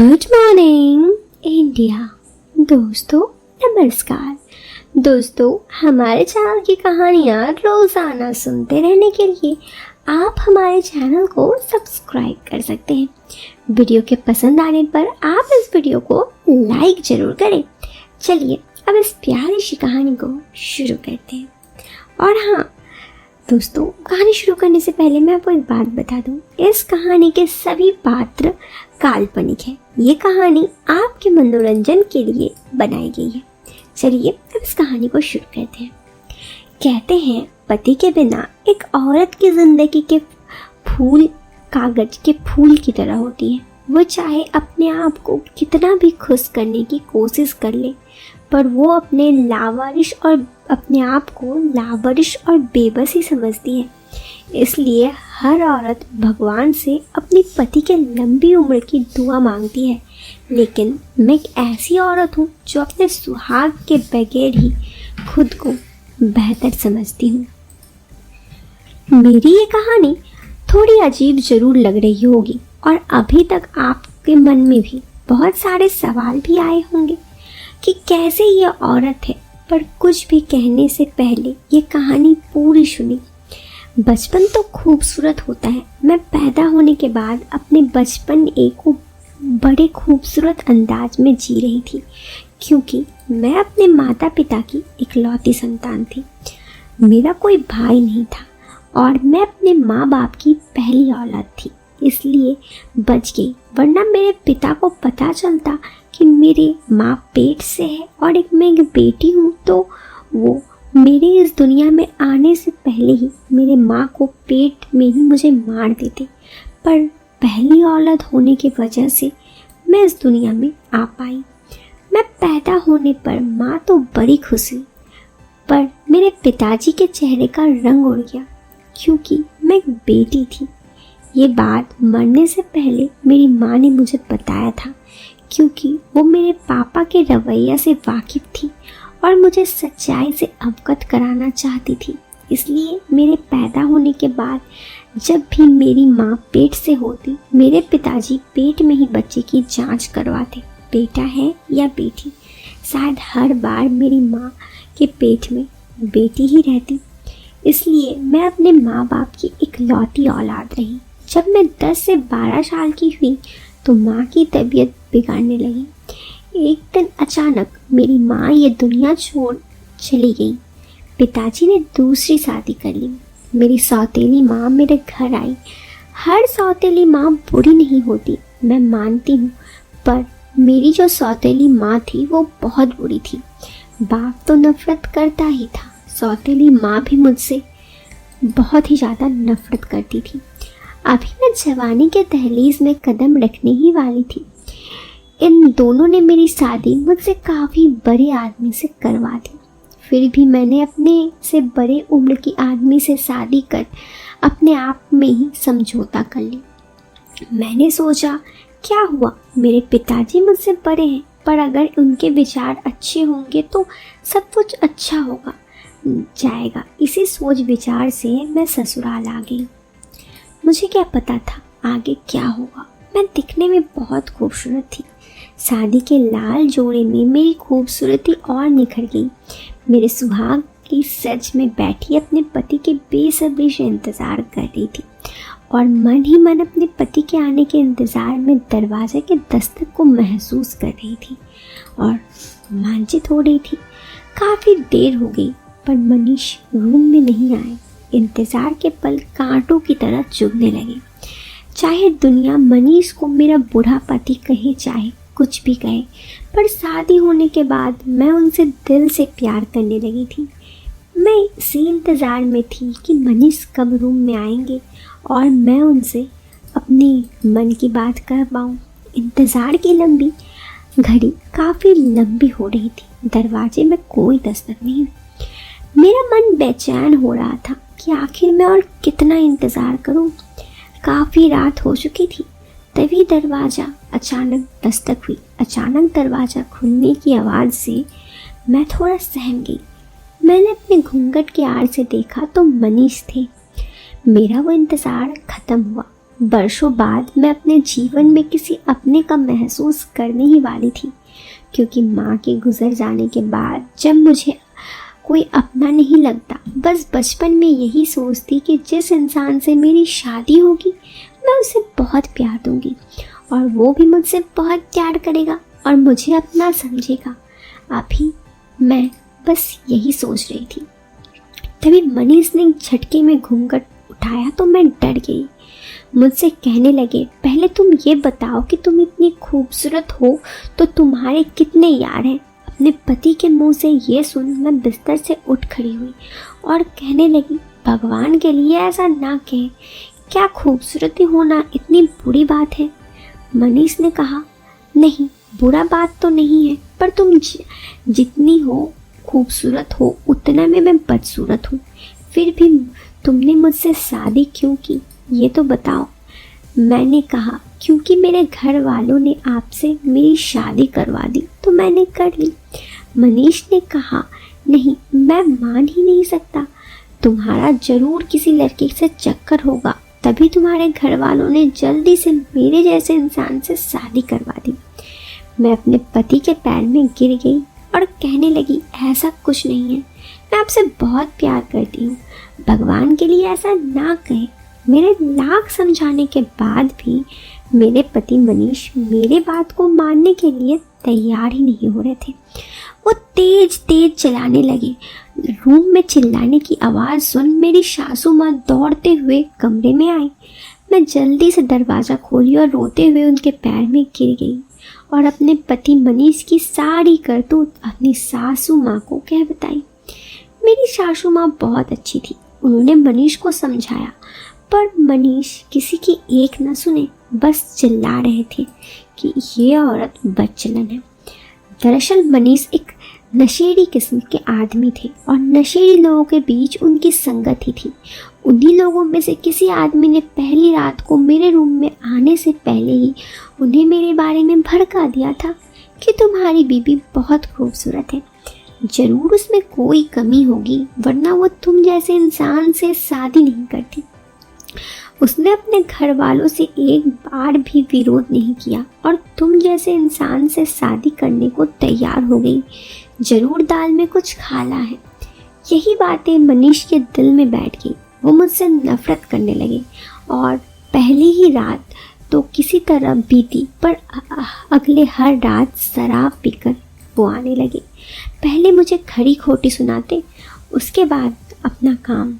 Good morning India. दोस्तों नमस्कार। दोस्तों, हमारे चैनल की कहानियाँ रोज़ाना सुनते रहने के लिए आप हमारे चैनल को सब्सक्राइब कर सकते हैं। वीडियो के पसंद आने पर आप इस वीडियो को लाइक ज़रूर करें। चलिए अब इस प्यारी सी कहानी को शुरू करते हैं। और हाँ दोस्तों, कहानी शुरू करने से पहले मैं आपको एक बात बता दूं, इस कहानी के सभी पात्र काल्पनिक है। ये कहानी आपके मनोरंजन के लिए बनाई गई है। चलिए अब इस कहानी को शुरू करते हैं। कहते हैं पति के बिना एक औरत की जिंदगी के फूल कागज के फूल की तरह होती है। वो चाहे अपने आप को कितना भी खुश करने की कोशिश कर ले, पर वो अपने आप को लावारिश और बेबस ही समझती है। इसलिए हर औरत भगवान से अपनी पति के लंबी उम्र की दुआ मांगती है। लेकिन मैं एक ऐसी औरत हूँ जो अपने सुहाग के बगैर ही खुद को बेहतर समझती हूँ। मेरी ये कहानी थोड़ी अजीब जरूर लग रही होगी और अभी तक आपके मन में भी बहुत सारे सवाल भी आए होंगे कि कैसे ये औरत है। पर कुछ भी कहने से पहले ये कहानी पूरी सुनी। बचपन तो खूबसूरत होता है। मैं पैदा होने के बाद अपने बचपन एक बड़े खूबसूरत अंदाज में जी रही थी, क्योंकि मैं अपने माता पिता की इकलौती संतान थी। मेरा कोई भाई नहीं था और मैं अपने माँ बाप की पहली औलाद थी, इसलिए बच गई। वरना मेरे पिता को पता चलता कि मेरे माँ पेट से है और मैं एक बेटी हूँ, तो वो मेरे इस दुनिया में आने से पहले ही मेरे माँ को पेट में ही मुझे मार देते। पर पहली औलाद होने की वजह से मैं इस दुनिया में आ पाई। मैं पैदा होने पर माँ तो बड़ी खुश हुई, पर मेरे पिताजी के चेहरे का रंग उड़ गया, क्योंकि मैं एक बेटी थी। ये बात मरने से पहले मेरी माँ ने मुझे बताया था, क्योंकि वो मेरे पापा के रवैया से वाकिफ थी और मुझे सच्चाई से अवगत कराना चाहती थी। इसलिए मेरे पैदा होने के बाद जब भी मेरी माँ पेट से होती, मेरे पिताजी पेट में ही बच्चे की जांच करवाते, बेटा है या बेटी। शायद हर बार मेरी माँ के पेट में बेटी ही रहती, इसलिए मैं अपने माँ बाप की इकलौती औलाद रही। जब मैं 10 से 12 साल की हुई तो माँ की तबीयत बिगड़ने लगी। एक दिन अचानक मेरी माँ ये दुनिया छोड़ चली गई। पिताजी ने दूसरी शादी कर ली। मेरी सौतेली माँ मेरे घर आई। हर सौतेली माँ बुरी नहीं होती, मैं मानती हूँ, पर मेरी जो सौतेली माँ थी वो बहुत बुरी थी। बाप तो नफरत करता ही था, सौतेली माँ भी मुझसे बहुत ही ज़्यादा नफरत करती थी। अभी मैं जवानी के दहलीज में कदम रखने ही वाली थी। इन दोनों ने मेरी शादी मुझसे काफ़ी बड़े आदमी से करवा दी। फिर भी मैंने अपने से बड़े उम्र की आदमी से शादी कर अपने आप में ही समझौता कर ली। मैंने सोचा क्या हुआ, मेरे पिताजी मुझसे बड़े हैं, पर अगर उनके विचार अच्छे होंगे तो सब कुछ अच्छा होगा जाएगा। इसी सोच विचार से मैं ससुराल आ गई। मुझे क्या पता था आगे क्या होगा। मैं दिखने में बहुत खूबसूरत थी। शादी के लाल जोड़े में मेरी खूबसूरती और निखर गई। मेरे सुहाग की सज में बैठी अपने पति के बेसब्री से इंतज़ार कर रही थी और मन ही मन अपने पति के आने के इंतज़ार में दरवाजे के दस्तक को महसूस कर रही थी और रोमांचित हो रही थी। काफ़ी देर हो गई पर मनीष रूम में नहीं आए। इंतज़ार के पल कांटों की तरह चुभने लगे। चाहे दुनिया मनीष को मेरा बूढ़ा पति कहे, चाहे कुछ भी कहे, पर शादी होने के बाद मैं उनसे दिल से प्यार करने लगी थी। मैं इसी इंतज़ार में थी कि मनीष कब रूम में आएंगे और मैं उनसे अपनी मन की बात कर पाऊँ। इंतज़ार की लंबी घड़ी काफ़ी लंबी हो रही थी। दरवाजे में कोई दस्तक नहीं। मेरा मन बेचैन हो रहा था कि आखिर मैं और कितना इंतज़ार करूं। काफ़ी रात हो चुकी थी। तभी दरवाज़ा अचानक दस्तक हुई। अचानक दरवाज़ा खुलने की आवाज़ से मैं थोड़ा सहम गई। मैंने अपने घूंघट की आड़ से देखा तो मनीष थे। मेरा वो इंतज़ार ख़त्म हुआ। बरसों बाद मैं अपने जीवन में किसी अपने का महसूस करने ही वाली थी, क्योंकि माँ के गुजर जाने के बाद जब मुझे कोई अपना नहीं लगता, बस बचपन में यही सोचती कि जिस इंसान से मेरी शादी होगी मैं उसे बहुत प्यार दूंगी और वो भी मुझसे बहुत प्यार करेगा और मुझे अपना समझेगा। अभी मैं बस यही सोच रही थी। तभी मनीष ने झटके में घूंघट उठाया तो मैं डर गई। मुझसे कहने लगे, पहले तुम ये बताओ कि तुम इतनी खूबसूरत हो तो तुम्हारे कितने यार हैं। अपने पति के मुंह से ये सुन मैं बिस्तर से उठ खड़ी हुई और कहने लगी, भगवान के लिए ऐसा ना कहे, क्या खूबसूरती होना इतनी बुरी बात है। मनीष ने कहा, नहीं बुरा बात तो नहीं है, पर तुम जितनी हो खूबसूरत हो उतना में मैं बदसूरत हूँ। फिर भी तुमने मुझसे शादी क्यों की ये तो बताओ। मैंने कहा, क्योंकि मेरे घर वालों ने आपसे मेरी शादी करवा दी तो मैंने कर ली। मनीष ने कहा, नहीं मैं मान ही नहीं सकता, तुम्हारा जरूर किसी लड़के से चक्कर होगा, तभी तुम्हारे घर वालों ने जल्दी से मेरे जैसे इंसान से शादी करवा दी। मैं अपने पति के पैर में गिर गई और कहने लगी, ऐसा कुछ नहीं है, मैं आपसे बहुत प्यार करती हूँ, भगवान के लिए ऐसा ना कहे। मेरे लाख समझाने के बाद भी मेरे पति मनीष मेरे बात को मानने के लिए तैयार ही नहीं हो रहे थे। वो तेज तेज चलाने लगे। रूम में चिल्लाने की आवाज़ सुन मेरी सासू माँ दौड़ते हुए कमरे में आई। मैं जल्दी से दरवाज़ा खोली और रोते हुए उनके पैर में गिर गई और अपने पति मनीष की सारी करतूत अपनी सासू माँ को कह बताई। मेरी सासू माँ बहुत अच्छी थी। उन्होंने मनीष को समझाया, पर मनीष किसी की एक न सुने, बस चिल्ला रहे थे कि ये औरत बदचलन है। दरअसल मनीष एक नशेड़ी किस्म के आदमी थे और नशेड़ी लोगों के बीच उनकी संगत ही थी। उन्हीं लोगों में से किसी आदमी ने पहली रात को मेरे रूम में आने से पहले ही उन्हें मेरे बारे में भड़का दिया था कि तुम्हारी बीबी बहुत खूबसूरत है, जरूर उसमें कोई कमी होगी, वरना वो तुम जैसे इंसान से शादी नहीं करती। उसने अपने घर वालों से एक बार भी विरोध नहीं किया और तुम जैसे इंसान से शादी करने को तैयार हो गई, जरूर दाल में कुछ खाला है। यही बातें मनीष के दिल में बैठ गई। वो मुझसे नफरत करने लगे और पहली ही रात तो किसी तरह बीती, पर अगले हर रात शराब पीकर वो आने लगे। पहले मुझे खरी खोटी सुनाते, उसके बाद अपना काम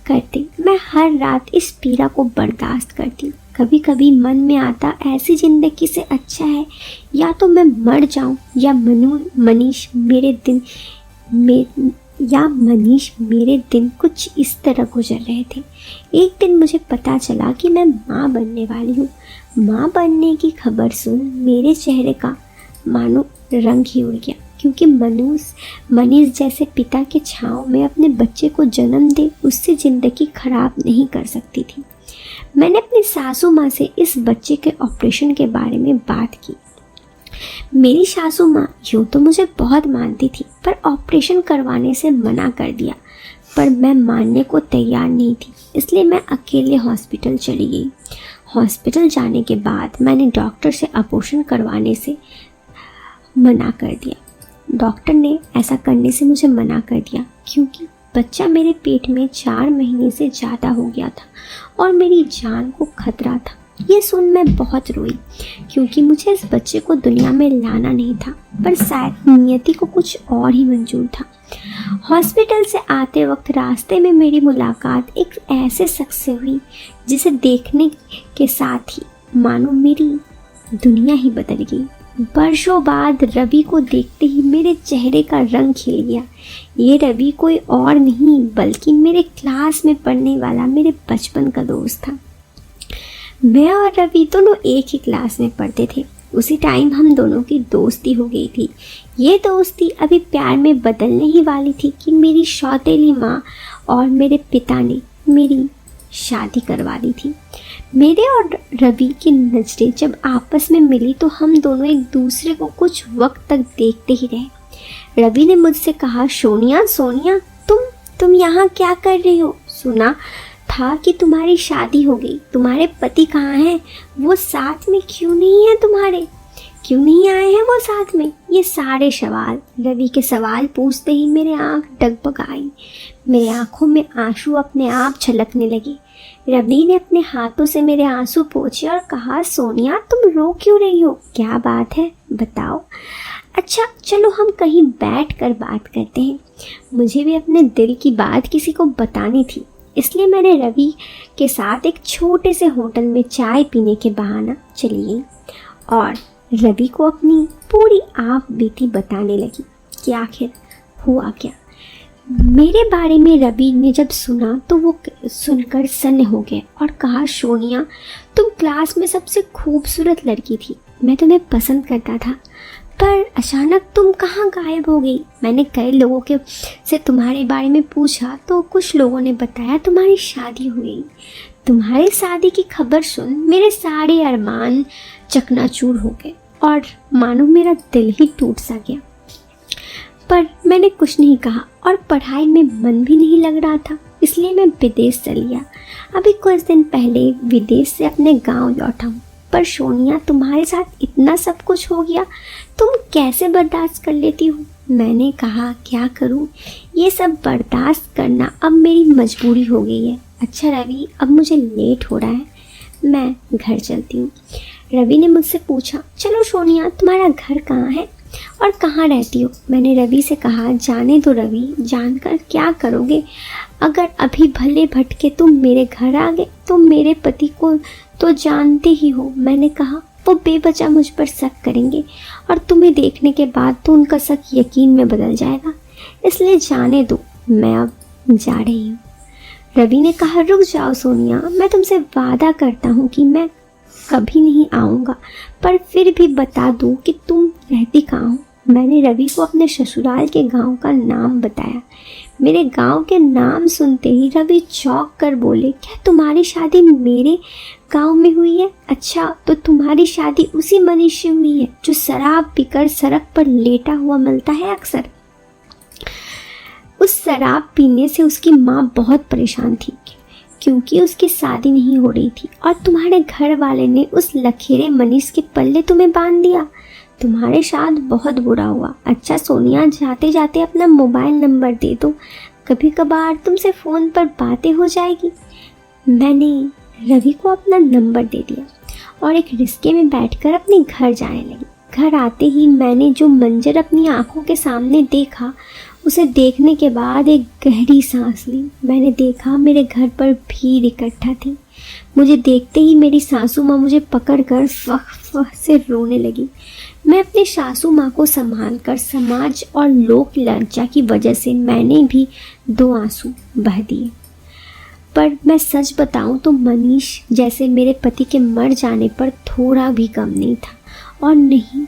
करते। मैं हर रात इस पीड़ा को बर्दाश्त करती। कभी कभी मन में आता, ऐसी जिंदगी से अच्छा है या तो मैं मर जाऊं या मनीष मेरे दिन कुछ इस तरह गुजर रहे थे। एक दिन मुझे पता चला कि मैं माँ बनने वाली हूँ। माँ बनने की खबर सुन मेरे चेहरे का मानो रंग ही उड़ गया, क्योंकि मनीष जैसे पिता के छांव में अपने बच्चे को जन्म दे उससे ज़िंदगी खराब नहीं कर सकती थी। मैंने अपनी सासू माँ से इस बच्चे के ऑपरेशन के बारे में बात की। मेरी सासू माँ यूँ तो मुझे बहुत मानती थी, पर ऑपरेशन करवाने से मना कर दिया। पर मैं मानने को तैयार नहीं थी, इसलिए मैं अकेले हॉस्पिटल चली गई। हॉस्पिटल जाने के बाद मैंने डॉक्टर से अबॉर्शन करवाने से मना कर दिया। डॉक्टर ने ऐसा करने से मुझे मना कर दिया क्योंकि बच्चा मेरे पेट में 4 महीने से ज़्यादा हो गया था और मेरी जान को खतरा था। ये सुन मैं बहुत रोई, क्योंकि मुझे इस बच्चे को दुनिया में लाना नहीं था, पर शायद नियति को कुछ और ही मंजूर था। हॉस्पिटल से आते वक्त रास्ते में मेरी मुलाकात एक ऐसे शख्स से हुई जिसे देखने के साथ ही मानो मेरी दुनिया ही बदल गई। वर्षों बाद रवि को देखते ही मेरे चेहरे का रंग खिल गया। ये रवि कोई और नहीं बल्कि मेरे क्लास में पढ़ने वाला मेरे बचपन का दोस्त था। मैं और रवि दोनों एक ही क्लास में पढ़ते थे। उसी टाइम हम दोनों की दोस्ती हो गई थी। ये दोस्ती अभी प्यार में बदलने ही वाली थी कि मेरी सौतेली माँ और मेरे पिता ने मेरी शादी करवा दी थी। मेरे और रवि की नज़रें जब आपस में मिली तो हम दोनों एक दूसरे को कुछ वक्त तक देखते ही रहे। रवि ने मुझसे कहा, सोनिया तुम यहाँ क्या कर रही हो? सुना था कि तुम्हारी शादी हो गई, तुम्हारे पति कहाँ हैं, वो साथ में क्यों नहीं है तुम्हारे, क्यों नहीं आए हैं वो साथ में। ये सारे सवाल, रवि के सवाल पूछते ही मेरे आँख डगमगाई, मेरे आँखों में आंसू अपने आप छलकने लगे। रवि ने अपने हाथों से मेरे आंसू पोंछे और कहा, सोनिया तुम रो क्यों रही हो, क्या बात है बताओ। अच्छा चलो हम कहीं बैठ कर बात करते हैं, मुझे भी अपने दिल की बात किसी को बतानी थी। इसलिए मैंने रवि के साथ एक छोटे से होटल में चाय पीने के बहाना चली गई और रवि को अपनी पूरी आप बीती बताने लगी कि आखिर हुआ क्या। मेरे बारे में रवि ने जब सुना तो वो सुनकर सन्न हो गया और कहा, सोनिया तुम क्लास में सबसे खूबसूरत लड़की थी, मैं तुम्हें पसंद करता था, पर अचानक तुम कहाँ गायब हो गई। मैंने कई लोगों के से तुम्हारे बारे में पूछा तो कुछ लोगों ने बताया तुम्हारी शादी हो गई। तुम्हारी शादी की खबर सुन मेरे सारे अरमान चकनाचूर हो गए और मानो मेरा दिल ही टूट सा गया। पर मैंने कुछ नहीं कहा और पढ़ाई में मन भी नहीं लग रहा था, इसलिए मैं विदेश चली गया। अभी कुछ दिन पहले विदेश से अपने गांव लौटा हूँ। पर सोनिया तुम्हारे साथ इतना सब कुछ हो गया, तुम कैसे बर्दाश्त कर लेती हो। मैंने कहा, क्या करूँ, ये सब बर्दाश्त करना अब मेरी मजबूरी हो गई है। अच्छा रवि, अब मुझे लेट हो रहा है, मैं घर चलती हूँ। रवि ने मुझसे पूछा, चलो सोनिया तुम्हारा घर कहाँ है और कहाँ रहती हो। मैंने रवि से कहा, जाने दो रवि, जानकर क्या करोगे, अगर अभी भले भटके तुम मेरे घर आ गए तो मेरे पति को तो जानते ही हो। मैंने कहा, वो बेवजह मुझ पर शक करेंगे और तुम्हें देखने के बाद तो उनका शक यकीन में बदल जाएगा, इसलिए जाने दो, मैं अब जा रही हूँ। रवि ने कहा, रुक जाओ सोनिया, मैं तुमसे वादा करता हूँ कि मैं कभी नहीं आऊँगा, पर फिर भी बता दूँ कि तुम रहती कहाँ हो। मैंने रवि को अपने ससुराल के गांव का नाम बताया। मेरे गांव के नाम सुनते ही रवि चौंक कर बोले, क्या तुम्हारी शादी मेरे गांव में हुई है। अच्छा, तो तुम्हारी शादी उसी मनीष से हुई है जो शराब पीकर सड़क पर लेटा हुआ मिलता है अक्सर। उस शराब पीने से उसकी माँ बहुत परेशान थी क्योंकि उसकी शादी नहीं हो रही थी और तुम्हारे घर वाले ने उस लखेरे मनीष के पल्ले तुम्हें बांध दिया। तुम्हारे साथ बहुत बुरा हुआ। अच्छा सोनिया, जाते जाते अपना मोबाइल नंबर दे दो, कभी कभार तुमसे फ़ोन पर बातें हो जाएगी। मैंने रवि को अपना नंबर दे दिया और एक रिक्शे में बैठकर अपने घर जाने लगी। घर आते ही मैंने जो मंजर अपनी आंखों के सामने देखा, उसे देखने के बाद एक गहरी सांस ली। मैंने देखा मेरे घर पर भीड़ इकट्ठा थी। मुझे देखते ही मेरी सासू माँ मुझे पकड़कर फह फह से रोने लगी। मैं अपनी सासू माँ को संभालकर समाज और लोक लज्जा की वजह से मैंने भी 2 आंसू बहा दिए। पर मैं सच बताऊं तो मनीष जैसे मेरे पति के मर जाने पर थोड़ा भी गम नहीं था, और नहीं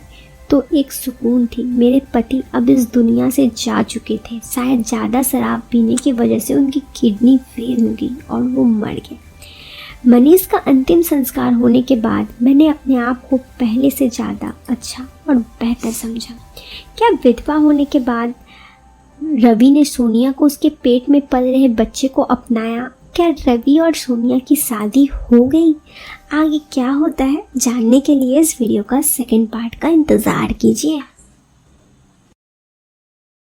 तो एक सुकून थी। मेरे पति अब इस दुनिया से जा चुके थे। शायद ज़्यादा शराब पीने की वजह से उनकी किडनी फेल हो गई और वो मर गए। मनीष का अंतिम संस्कार होने के बाद मैंने अपने आप को पहले से ज़्यादा अच्छा और बेहतर समझा। क्या विधवा होने के बाद रवि ने सोनिया को उसके पेट में पल रहे बच्चे को अपनाया? क्या रवि और सोनिया की शादी हो गई? आगे क्या होता है जानने के लिए इस वीडियो का सेकंड पार्ट का इंतज़ार कीजिए।